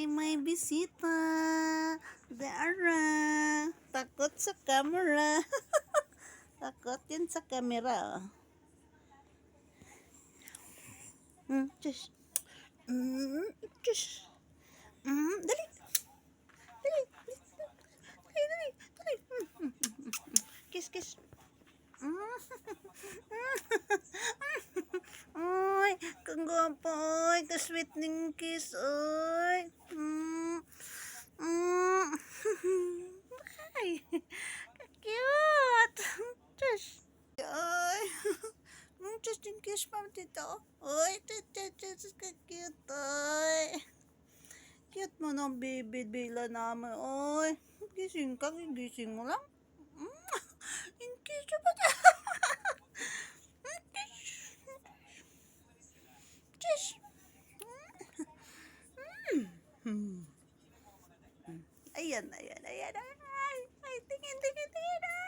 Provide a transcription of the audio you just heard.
may bisita. Dara. Takot sa camera. Takot yun sa camera. Tsh. Tsh. Dali. Dali. Dali, dali, dali. Kiss, kiss. Ay, kang gwapo, ay, ka-sweet ning kiss, ay. Ay, ka-cute. Tsh. Ay, just ning kiss pa tito. Ay, tsh, ka-cute, ay. Cute mo ng baby, bila naman, ay. Gising ka, gising mo lang. In kiss pa ta. Ayan, ayan, ayan. Ay, tingin, tingin, tingin.